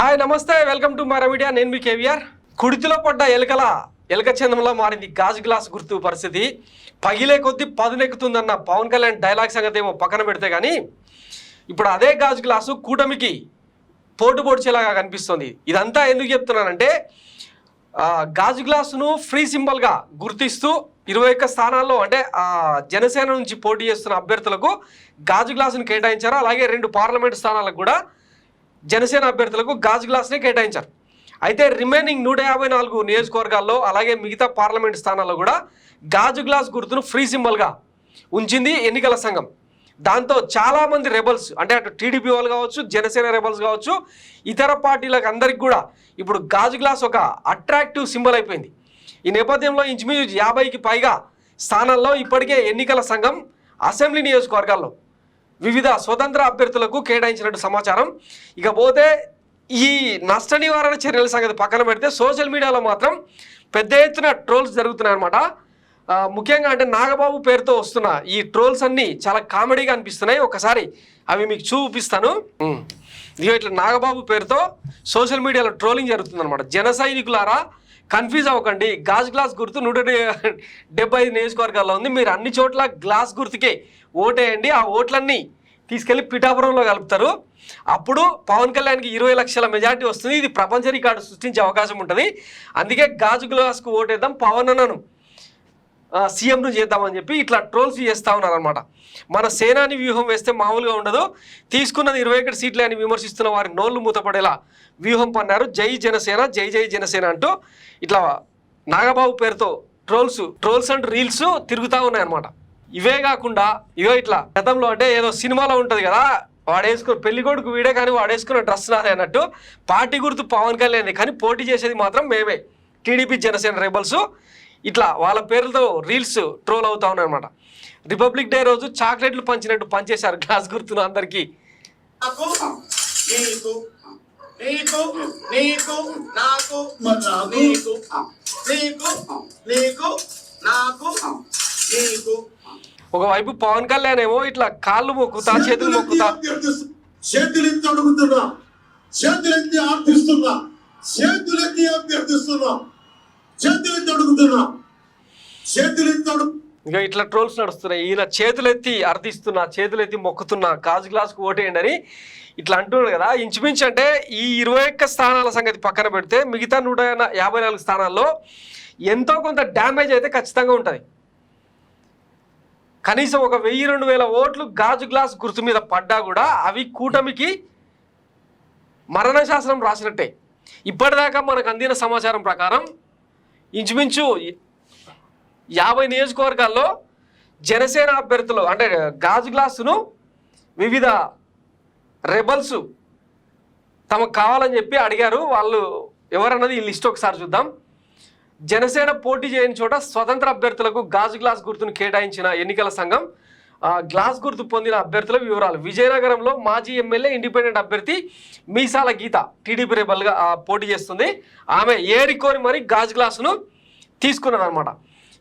Hi నమస్తే welcome to Mara media. నేను మీ కేవీఆర్. కుడితిలో పడ్డ ఎలక చందంలో మారింది గాజు గ్లాస్ గుర్తు పరిస్థితి. పగిలే కొద్దీ పదునెక్కుతుందన్న పవన్ కళ్యాణ్ డైలాగ్ సంగతి ఏమో పక్కన పెడితే కానీ ఇప్పుడు అదే గాజు గ్లాసు కూటమికి పోటు పొడిచేలాగా కనిపిస్తుంది. ఇదంతా ఎందుకు చెప్తున్నానంటే గాజు గ్లాసును ఫ్రీ సింబల్గా గుర్తిస్తూ 21 స్థానాల్లో అంటే జనసేన నుంచి పోటీ చేస్తున్న అభ్యర్థులకు గాజు గ్లాసును కేటాయించారు. అలాగే 2 పార్లమెంటు స్థానాలకు కూడా జనసేన అభ్యర్థులకు గాజు గ్లాస్నే కేటాయించారు. అయితే రిమైనింగ్ 154 నియోజకవర్గాల్లో అలాగే మిగతా పార్లమెంట్ స్థానాల్లో కూడా గాజు గ్లాస్ గుర్తును ఫ్రీ సింబల్గా ఉంచింది ఎన్నికల సంఘం. దాంతో చాలామంది రెబల్స్ అంటే అటు టీడీపీ వాళ్ళు కావచ్చు, జనసేన రెబల్స్ కావచ్చు, ఇతర పార్టీలకు అందరికి కూడా ఇప్పుడు గాజు గ్లాస్ ఒక అట్రాక్టివ్ సింబల్ అయిపోయింది. ఈ నేపథ్యంలో ఇంచుమించు 50కి పైగా స్థానాల్లో ఇప్పటికే ఎన్నికల సంఘం అసెంబ్లీ నియోజకవర్గాల్లో వివిధ స్వతంత్ర అభ్యర్థులకు కేటాయించినట్టు సమాచారం. ఇకపోతే ఈ నష్ట నివారణ చర్యల సంగతి పక్కన పెడితే సోషల్ మీడియాలో మాత్రం పెద్ద ఎత్తున ట్రోల్స్ జరుగుతున్నాయి అన్నమాట. ముఖ్యంగా అంటే నాగబాబు పేరుతో వస్తున్న ఈ ట్రోల్స్ అన్నీ చాలా కామెడీగా అనిపిస్తున్నాయి. ఒకసారి అవి మీకు చూపిస్తాను. ఇదిగో ఇట్లా నాగబాబు పేరుతో సోషల్ మీడియాలో ట్రోలింగ్ జరుగుతుంది అనమాట. జన సైనికులారా కన్ఫ్యూజ్ అవ్వకండి, గాజు గ్లాస్ గుర్తు 175 నియోజకవర్గాల్లో ఉంది. మీరు అన్ని చోట్ల గ్లాస్ గుర్తుకే ఓటేయండి. ఆ ఓట్లన్నీ తీసుకెళ్లి పిఠాపురంలో కలుపుతారు. అప్పుడు పవన్ కళ్యాణ్కి 20 లక్షల మెజార్టీ వస్తుంది. ఇది ప్రపంచ రికార్డు సృష్టించే అవకాశం ఉంటుంది. అందుకే గాజు గ్లాస్కు ఓటేద్దాం, పవన్ అన్నను సీఎంను చేద్దామని చెప్పి ఇట్లా ట్రోల్స్ చేస్తూ ఉన్నారనమాట. మన సేనాని వ్యూహం వేస్తే మామూలుగా ఉండదు, తీసుకున్నది 21 సీట్లే అని విమర్శిస్తున్న వారి నోళ్లు మూతపడేలా వ్యూహం పన్నారు. జై జనసేన, జై జై జనసేన అంటూ ఇట్లా నాగబాబు పేరుతో ట్రోల్స్ అండ్ రీల్స్ తిరుగుతూ ఉన్నాయన్నమాట. ఇవే కాకుండా ఇవో ఇట్లా గతంలో అంటే ఏదో సినిమాలో ఉంటుంది కదా, వాడేసుకున్న పెళ్లి కొడుకు వీడే కానీ వాడేసుకున్న డ్రెస్ నాదే అన్నట్టు పార్టీ గుర్తు పవన్ కళ్యాణ్ కానీ పోటీ చేసేది మాత్రం మేమే టీడీపీ జనసేన రెబల్స్. ఇట్లా వాళ్ళ పేర్లతో రీల్స్ ట్రోల్ అవుతా ఉన్నాయన్నమాట. రిపబ్లిక్ డే రోజు చాక్లెట్లు పంచినట్టు పంచేశారు గ్లాస్ గుర్తును అందరికీ. ఒకవైపు పవన్ కళ్యాణ్ ఏమో ఇట్లా కాళ్ళు మొక్కుతా చేతులు మొక్కుతా చేతులెత్తి అడుగుతున్నా, చేతులెత్తి ఆర్థిస్తున్నా, చేతులెత్తి అభ్యర్థిస్తున్నా, చేతులెత్తి అడుగుతున్నా, చేతులెత్తి ఇంకా ఇట్లా ట్రోల్స్ నడుస్తున్నాయి. ఈయన చేతులెత్తి అర్థిస్తున్నా, చేతులెత్తి మొక్కుతున్నా, గాజు గ్లాస్కు ఓటేయండి అని ఇట్లా అంటున్నాడు కదా. ఇంచుమించు అంటే ఈ 21 స్థానాల సంగతి పక్కన పెడితే మిగతా 154 స్థానాల్లో ఎంతో కొంత డ్యామేజ్ అయితే ఖచ్చితంగా ఉంటుంది. కనీసం ఒక 1000-2000 ఓట్లు గాజు గ్లాస్ గుర్తు మీద పడ్డా కూడా అవి కూటమికి మరణ శాసనం రాసినట్టే. ఇప్పటిదాకా మనకు అందిన సమాచారం ప్రకారం ఇంచుమించు 50 నియోజకవర్గాల్లో జనసేన అభ్యర్థులు అంటే గాజు గ్లాసును వివిధ రెబల్స్ తమకు కావాలని చెప్పి అడిగారు. వాళ్ళు ఎవరన్నది ఈ లిస్ట్ ఒకసారి చూద్దాం. జనసేన పోటీ చేయని చోట స్వతంత్ర అభ్యర్థులకు గాజు గ్లాస్ గుర్తును కేటాయించిన ఎన్నికల సంఘం గ్లాస్ గుర్తు పొందిన అభ్యర్థుల వివరాలు. విజయనగరంలో మాజీ ఎమ్మెల్యే ఇండిపెండెంట్ అభ్యర్థి మీసాల గీత టీడీపీ రెబల్గా పోటీ చేస్తుంది. ఆమె ఏరికోని మరి గాజు గ్లాసును తీసుకున్నారనమాట.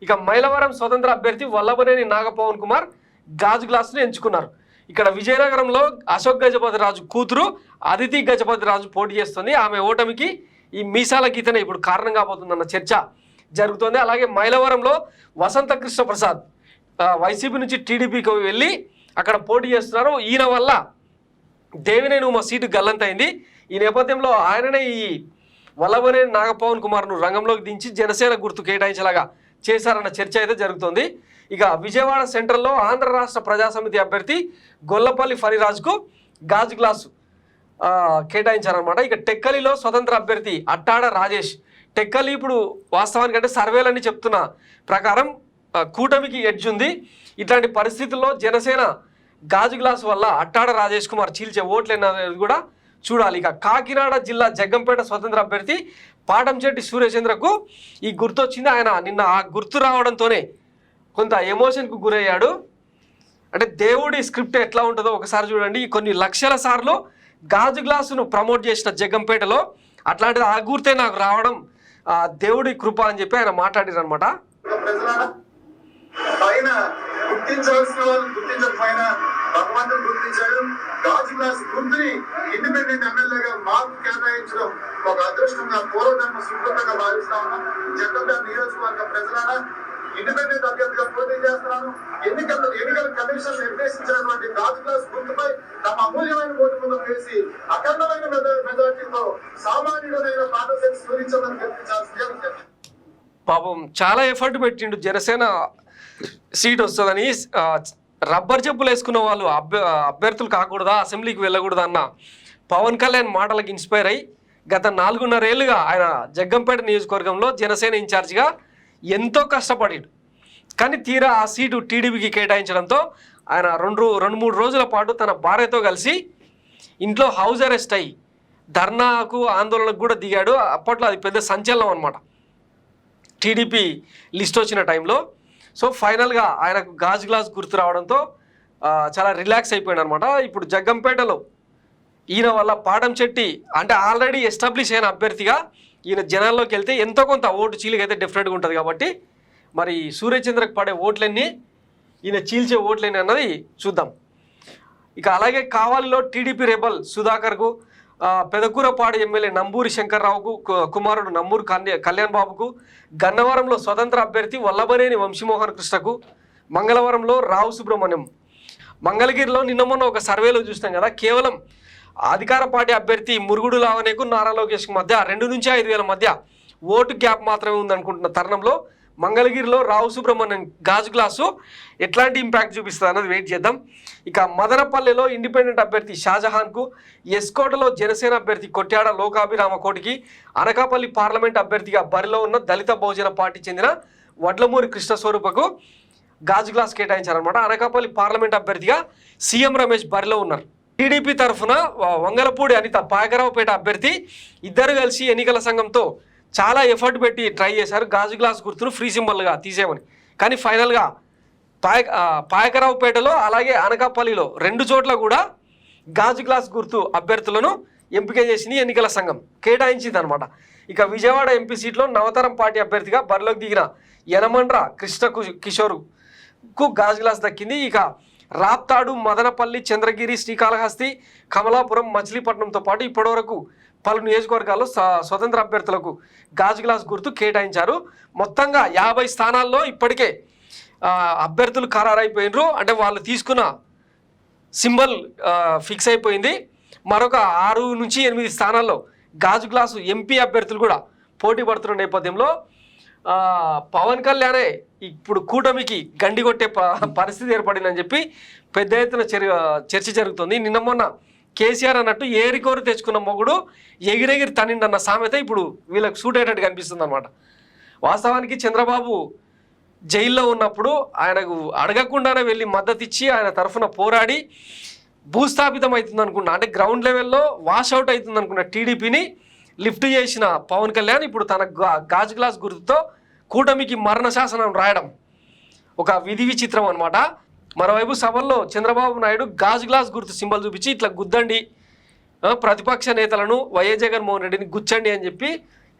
ఇక మైలవరం స్వతంత్ర అభ్యర్థి వల్లభనేని నాగపవన్ కుమార్ గాజు గ్లాసును ఎంచుకున్నారు. ఇక్కడ విజయనగరంలో అశోక్ గజపతి రాజు కూతురు అదితి గజపతి రాజు పోటీ చేస్తుంది. ఆమె ఓటమికి ఈ మీసాల గీతనే ఇప్పుడు కారణం కాబోతుందన్న చర్చ జరుగుతోంది. అలాగే మైలవరంలో వసంత కృష్ణ ప్రసాద్ వైసీపీ నుంచి టీడీపీకి వెళ్ళి అక్కడ పోటీ చేస్తున్నారు. ఈయన వల్ల దేవినేని ఉమ సీటు గల్లంతైంది. ఈ నేపథ్యంలో ఆయననే ఈ వల్లభనేని నాగపవన్ కుమార్ను రంగంలోకి దించి జనసేన గుర్తు కేటాయించేలాగా చేశారన్న చర్చ అయితే జరుగుతోంది. ఇక విజయవాడ సెంట్రల్లో ఆంధ్ర రాష్ట్ర ప్రజాసమితి అభ్యర్థి గొల్లపల్లి ఫణిరాజ్కు గాజు గ్లాసు కేటాయించారనమాట. ఇక టెక్కలిలో స్వతంత్ర అభ్యర్థి అట్టాడ రాజేష్. టెక్కలి ఇప్పుడు వాస్తవానికి అంటే సర్వేలన్నీ చెప్తున్న ప్రకారం కూటమికి ఎడ్జ్ ఉంది. ఇట్లాంటి పరిస్థితుల్లో జనసేన గాజు గ్లాసు వల్ల అట్టాడ రాజేష్ కుమార్ చీల్చే ఓట్లు అనేది కూడా చూడాలి. ఇక కాకినాడ జిల్లా జగ్గంపేట స్వతంత్ర అభ్యర్థి పాటంచెట్టి సూర్యచంద్రకు ఈ గుర్తు వచ్చింది. ఆయన నిన్న ఆ గుర్తు రావడంతోనే కొంత ఎమోషన్కు గురయ్యాడు. అంటే దేవుడి స్క్రిప్ట్ ఎట్లా ఉంటుందో ఒకసారి చూడండి. కొన్ని లక్షల సార్లు గాజు గ్లాసును ప్రమోట్ చేసిన జగ్గంపేటలో అట్లాంటిది ఆ గుర్తే నాకు రావడం దేవుడి కృప అని చెప్పి ఆయన మాట్లాడారు అనమాట. గుర్తించవలసిన వాళ్ళు గుర్తించకపోయినా భగవంతుడు గుర్తించాడు. గాజు గ్లాస్ గుర్తుని ఇండిపెండెంట్ ఎమ్మెల్యేగా మాకు కేటాయించడం ఒక అదృష్టంగా పూర్వజన్మ సుకృతంగా భావిస్తా ఉన్నాం. జగ్గంపేట నియోజకవర్గ ప్రజలారా, ఇండిపెండెంట్ అభ్యర్థిగా పోటీ చేస్తున్నాను. ఎన్నికల కమిషన్ నిర్దేశించినటువంటి గాజు గ్లాస్ గుర్తుపై తమ అమూల్యమైన ఓటు ముందు వేసి అఖండమైన మెజార్టీతో సామాన్యుడైన పాటసేని సూర్యచంద్రన్ గెలిపించాల్సిందే. పాపం చాలా ఎఫర్ట్ పెట్టిండు, జనసేన సీట్ వస్తుందని. రబ్బర్ చెప్పులు వేసుకున్న వాళ్ళు అభ్యర్థులు కాకూడదా, అసెంబ్లీకి వెళ్ళకూడదా అన్న పవన్ కళ్యాణ్ మాటలకు ఇన్స్పైర్ అయ్యి గత 4.5 ఏళ్ళుగా ఆయన జగ్గంపేట నియోజకవర్గంలో జనసేన ఇన్ఛార్జిగా ఎంతో కష్టపడిండు. కానీ తీరా ఆ సీటు టీడీపీకి కేటాయించడంతో ఆయన 2-3 రోజుల పాటు తన భార్యతో కలిసి ఇంట్లో హౌస్ అరెస్ట్ అయ్యి ధర్నాకు ఆందోళనకు కూడా దిగాడు. అప్పట్లో అది పెద్ద సంచలనం అనమాట టీడీపీ లిస్ట్ వచ్చిన టైంలో. సో ఫైనల్గా ఆయనకు గాజు గ్లాస్ గుర్తు రావడంతో చాలా రిలాక్స్ అయిపోయాడు అనమాట. ఇప్పుడు జగ్గంపేటలో ఈయన వల్ల పాటంశెట్టి అంటే ఆల్రెడీ ఎస్టాబ్లిష్ అయిన అభ్యర్థిగా ఈయన జనాల్లోకి వెళ్తే ఎంతో కొంత ఓటు చీలిక అయితే డెఫినెట్గా ఉంటుంది. కాబట్టి మరి సూర్యచంద్రకు పడే ఓట్లన్నీ, ఈయన చీల్చే ఓట్లన్నీ అన్నది చూద్దాం. ఇక అలాగే కావాలిలో టీడీపీ రెబల్ సుధాకర్కు, పెదకూరపాడు ఎమ్మెల్యే నంబూరి శంకర్రావుకు కుమారుడు నంబూరి కళ్యాణ్ బాబుకు, గన్నవరంలో స్వతంత్ర అభ్యర్థి వల్లభనేని వంశీమోహన్ కృష్ణకు, మంగళవరంలో రావు సుబ్రహ్మణ్యం, మంగళగిరిలో నిన్న మొన్న ఒక సర్వేలో చూసినాం కదా, కేవలం అధికార పార్టీ అభ్యర్థి మురుగుడు లావణేకు నారా లోకేష్కి మధ్య 2 నుంచి 5,000 మధ్య ఓటు గ్యాప్ మాత్రమే ఉందనుకుంటున్న తరుణంలో మంగళగిరిలో రావు సుబ్రహ్మణ్యం గాజు గ్లాసు ఎట్లాంటి ఇంపాక్ట్ చూపిస్తుంది అన్నది వెయిట్ చేద్దాం. ఇక మదనపల్లెలో ఇండిపెండెంట్ అభ్యర్థి షాజహాన్కు, ఎస్కోటలో జనసేన అభ్యర్థి కొట్యాడ లోకాభిరామ కోటికి, అనకాపల్లి పార్లమెంట్ అభ్యర్థిగా బరిలో ఉన్న దళిత బహుజన పార్టీ చెందిన వడ్లమూరి కృష్ణస్వరూపకు గాజు గ్లాస్ కేటాయించారనమాట. అనకాపల్లి పార్లమెంట్ అభ్యర్థిగా సీఎం రమేష్ బరిలో ఉన్నారు. టీడీపీ తరఫున వంగలపూడి అనిత పాయకరావుపేట అభ్యర్థి ఇద్దరు కలిసి ఎన్నికల సంఘంతో చాలా ఎఫర్ట్ పెట్టి ట్రై చేశారు గాజు గ్లాస్ గుర్తును ఫ్రీ సింబల్గా తీసేయమని. కానీ ఫైనల్గా పాయకరావుపేటలో అలాగే అనకాపల్లిలో 2 చోట్ల కూడా గాజు గ్లాస్ గుర్తు అభ్యర్థులను ఎంపిక చేసింది ఎన్నికల సంఘం, కేటాయించింది అనమాట. ఇక విజయవాడ ఎంపీ సీట్లో నవతరం పార్టీ అభ్యర్థిగా బరిలోకి దిగిన యనమండ్ర కృష్ణ కిషోర్కు గాజు గ్లాస్ దక్కింది. ఇక రాప్తాడు, మదనపల్లి, చంద్రగిరి, శ్రీకాళహస్తి, కమలాపురం, మచిలీపట్నంతో పాటు ఇప్పటివరకు పలు నియోజకవర్గాల్లో స్వతంత్ర అభ్యర్థులకు గాజు గ్లాస్ గుర్తు కేటాయించారు. మొత్తంగా 50 స్థానాల్లో ఇప్పటికే అభ్యర్థులు ఖరారైపోయినారు. అంటే వాళ్ళు తీసుకున్న సింబల్ ఫిక్స్ అయిపోయింది. మరొక 6 నుంచి 8 స్థానాల్లో గాజు గ్లాసు ఎంపీ అభ్యర్థులు కూడా పోటీ పడుతున్న నేపథ్యంలో పవన్ కళ్యాణే ఇప్పుడు కూటమికి గండి కొట్టే పరిస్థితి ఏర్పడిందని చెప్పి పెద్ద ఎత్తున చర్చ జరుగుతుంది. నిన్న మొన్న కేసీఆర్ అన్నట్టు ఏరికోరు తెచ్చుకున్న మొగుడు ఎగిరెగిరి తనిండన్న సామెత ఇప్పుడు వీళ్ళకి సూట్ అయ్యేటట్టు కనిపిస్తుంది అనమాట. వాస్తవానికి చంద్రబాబు జైల్లో ఉన్నప్పుడు ఆయనకు అడగకుండానే వెళ్ళి మద్దతు ఇచ్చి ఆయన తరఫున పోరాడి భూస్థాపితం అవుతుంది అనుకున్నా, అంటే గ్రౌండ్ లెవెల్లో వాషౌట్ అవుతుంది అనుకున్న టీడీపీని లిఫ్ట్ చేసిన పవన్ కళ్యాణ్ ఇప్పుడు తన గాజు గ్లాస్ గుర్తుతో కూటమికి మరణ శాసనం రాయడం ఒక విధి విచిత్రం అనమాట. మరోవైపు సభల్లో చంద్రబాబు నాయుడు గాజు గ్లాస్ గుర్తు సింబల్ చూపించి ఇట్లా గుద్దండి, ప్రతిపక్ష నేతలను వైఎస్ జగన్మోహన్ రెడ్డిని గుచ్చండి అని చెప్పి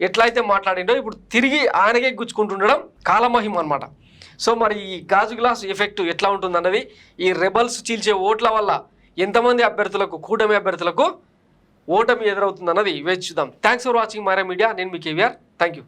ఎట్లయితే మాట్లాడిండో ఇప్పుడు తిరిగి ఆయనకే గుచ్చుకుంటుండడం కాలమహిమ అనమాట. సో మరి ఈ గాజు గ్లాస్ ఎఫెక్ట్ ఎట్లా ఉంటుందన్నది, ఈ రెబల్స్ చీల్చే ఓట్ల వల్ల ఎంతమంది అభ్యర్థులకు, కూటమి అభ్యర్థులకు ఓటమి ఎదురవుతుందన్నది వేచి చూద్దాం. Thanks for watching Myra media. నేను మీ కేవీఆర్. Thank you.